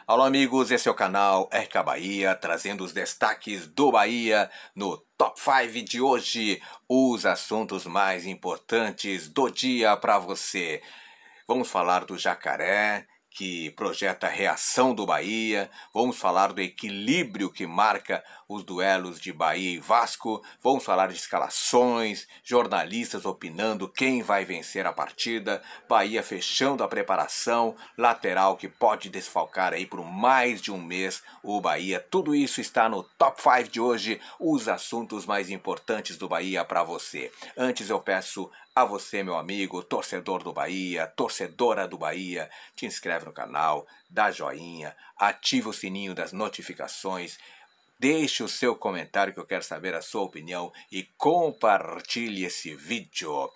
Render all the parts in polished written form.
Alô amigos, esse é o canal RK Bahia, trazendo os destaques do Bahia no Top 5 de hoje, os assuntos mais importantes do dia para você. Vamos falar do Jacaré, que projeta a reação do Bahia, vamos falar do equilíbrio que marca os duelos de Bahia e Vasco, vamos falar de escalações, jornalistas opinando quem vai vencer a partida, Bahia fechando a preparação, lateral que pode desfalcar aí por mais de um mês o Bahia. Tudo isso está no Top 5 de hoje, os assuntos mais importantes do Bahia para você. Antes eu peço a você, meu amigo, torcedor do Bahia, torcedora do Bahia, te inscreve no canal, dá joinha, ativa o sininho das notificações, deixe o seu comentário que eu quero saber a sua opinião e compartilhe esse vídeo.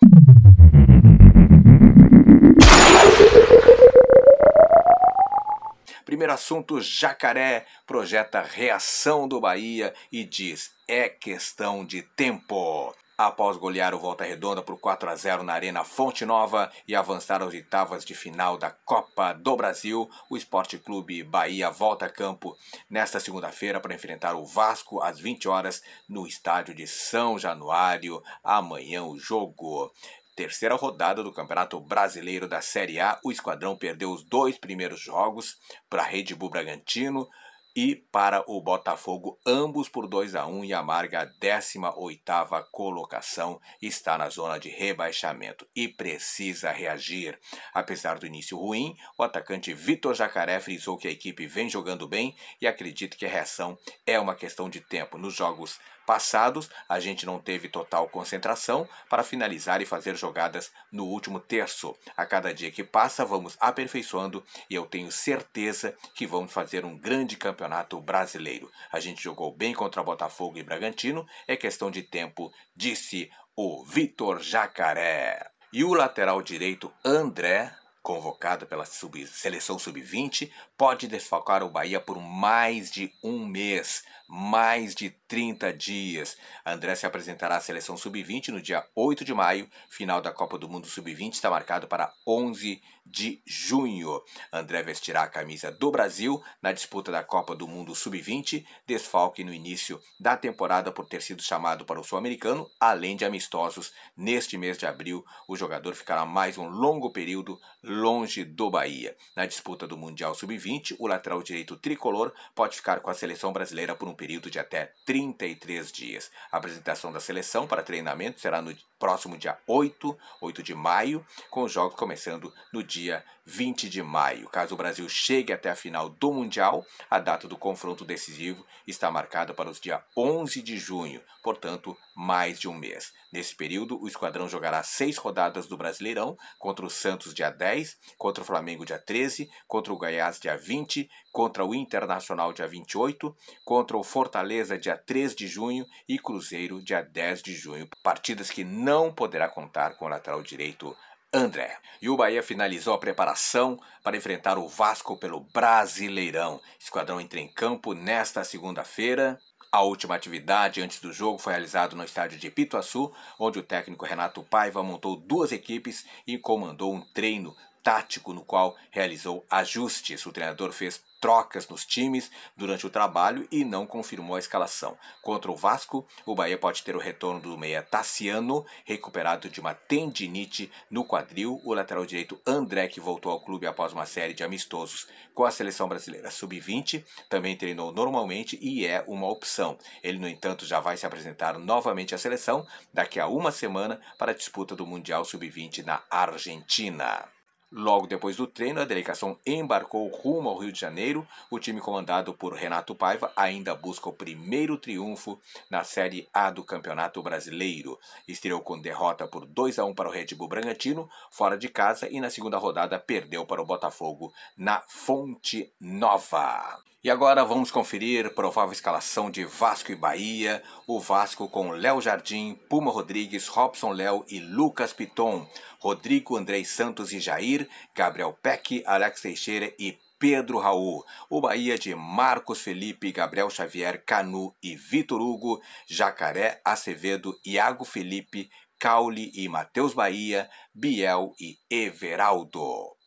Primeiro assunto, Jacaré projeta reação do Bahia e diz, é questão de tempo. Após golear o Volta Redonda por 4-0 na Arena Fonte Nova e avançar às oitavas de final da Copa do Brasil, o Sport Clube Bahia volta a campo nesta segunda-feira para enfrentar o Vasco às 20 horas no estádio de São Januário. Amanhã o jogo. Terceira rodada do Campeonato Brasileiro da Série A, o Esquadrão perdeu os 2 primeiros jogos para a Red Bull Bragantino e para o Botafogo, ambos por 2-1, e amarga a 18ª colocação, está na zona de rebaixamento e precisa reagir. Apesar do início ruim, o atacante Vitor Jacaré frisou que a equipe vem jogando bem e acredita que a reação é uma questão de tempo. Nos jogos passados, a gente não teve total concentração para finalizar e fazer jogadas no último terço. A cada dia que passa, vamos aperfeiçoando e eu tenho certeza que vamos fazer um grande campeonato brasileiro. A gente jogou bem contra Botafogo e Bragantino, é questão de tempo, disse o Vitor Jacaré. E o lateral direito André, convocado pela seleção sub-20, pode desfalcar o Bahia por mais de um mês, mais de 30 dias. André se apresentará à seleção sub-20 no dia 8 de maio, final da Copa do Mundo sub-20 está marcado para 11 de junho. André vestirá a camisa do Brasil na disputa da Copa do Mundo sub-20, desfalque no início da temporada por ter sido chamado para o Sul-Americano, além de amistosos. Neste mês de abril, o jogador ficará mais um longo período longe do Bahia. Na disputa do Mundial Sub-20, o lateral direito tricolor pode ficar com a seleção brasileira por um período de até 33 dias. A apresentação da seleção para treinamento será no próximo dia 8 de maio, com os jogos começando no dia 20 de maio. Caso o Brasil chegue até a final do Mundial, a data do confronto decisivo está marcada para os dias 11 de junho, portanto, mais de um mês. Nesse período, o Esquadrão jogará 6 rodadas do Brasileirão, contra o Santos dia 10, contra o Flamengo dia 13, contra o Goiás dia 20, contra o Internacional dia 28, contra o Fortaleza dia 3 de junho e Cruzeiro dia 10 de junho. Partidas que não poderá contar com o lateral direito André. E o Bahia finalizou a preparação para enfrentar o Vasco pelo Brasileirão. Esquadrão entra em campo nesta segunda-feira. A última atividade antes do jogo foi realizada no estádio de Pituaçu, onde o técnico Renato Paiva montou 2 equipes e comandou um treino tático no qual realizou ajustes. O treinador fez trocas nos times durante o trabalho e não confirmou a escalação. Contra o Vasco, o Bahia pode ter o retorno do meia Tassiano, recuperado de uma tendinite no quadril. O lateral direito André, que voltou ao clube após uma série de amistosos com a seleção brasileira sub-20, também treinou normalmente e é uma opção. Ele, no entanto, já vai se apresentar novamente à seleção daqui a uma semana para a disputa do Mundial sub-20 na Argentina. Logo depois do treino, a delegação embarcou rumo ao Rio de Janeiro. O time comandado por Renato Paiva ainda busca o primeiro triunfo na Série A do Campeonato Brasileiro. Estreou com derrota por 2-1 para o Red Bull Bragantino, fora de casa, e na segunda rodada perdeu para o Botafogo na Fonte Nova. E agora vamos conferir provável escalação de Vasco e Bahia. O Vasco com Léo Jardim, Puma Rodrigues, Robson Léo e Lucas Piton. Rodrigo, Andrei Santos e Jair, Gabriel Peck, Alex Teixeira e Pedro Raul. O Bahia de Marcos Felipe, Gabriel Xavier, Canu e Vitor Hugo, Jacaré, Acevedo, Iago Felipe, Caule e Matheus Bahia, Biel e Everaldo.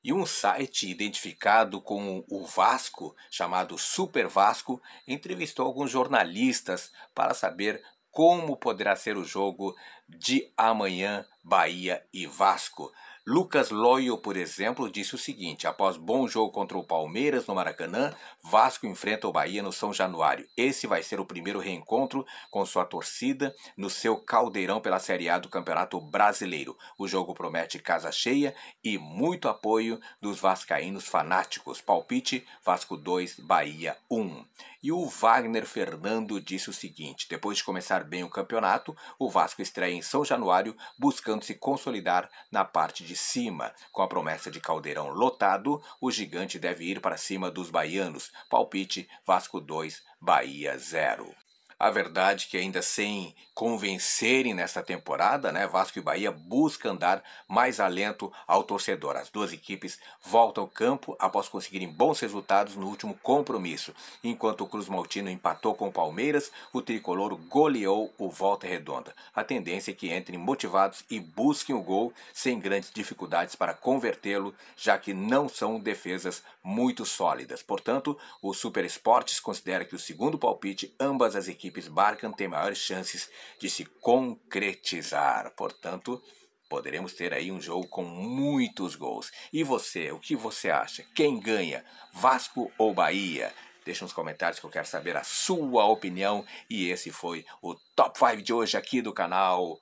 E um site identificado com o Vasco, chamado Super Vasco, entrevistou alguns jornalistas para saber como poderá ser o jogo de amanhã, Bahia e Vasco. Lucas Loyo, por exemplo, disse o seguinte: após bom jogo contra o Palmeiras no Maracanã, Vasco enfrenta o Bahia no São Januário. Esse vai ser o primeiro reencontro com sua torcida no seu caldeirão pela Série A do Campeonato Brasileiro. O jogo promete casa cheia e muito apoio dos vascaínos fanáticos. Palpite: Vasco 2, Bahia 1. E o Wagner Fernando disse o seguinte: depois de começar bem o campeonato, o Vasco estreia em São Januário, buscando se consolidar na parte de cima. Com a promessa de caldeirão lotado, o gigante deve ir para cima dos baianos. Palpite: Vasco 2, Bahia 0. A verdade é que ainda sem convencerem nesta temporada, Vasco e Bahia buscam dar mais alento ao torcedor. As duas equipes voltam ao campo após conseguirem bons resultados no último compromisso. Enquanto o Cruz Maltino empatou com o Palmeiras, o tricolor goleou o Volta Redonda. A tendência é que entrem motivados e busquem o gol sem grandes dificuldades para convertê-lo, já que não são defesas muito sólidas. Portanto, o Super Esportes considera que o segundo palpite, ambas as equipes marcam, tem maiores chances de se concretizar. Portanto, poderemos ter aí um jogo com muitos gols. E você, o que você acha? Quem ganha? Vasco ou Bahia? Deixa nos comentários que eu quero saber a sua opinião. E esse foi o Top 5 de hoje aqui do canal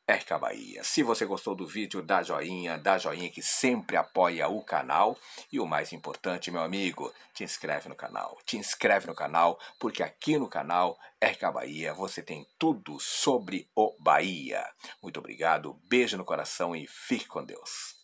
RK Bahia. Se você gostou do vídeo, dá joinha que sempre apoia o canal. E o mais importante, meu amigo, te inscreve no canal, porque aqui no canal RK Bahia você tem tudo sobre o Bahia. Muito obrigado, beijo no coração e fique com Deus.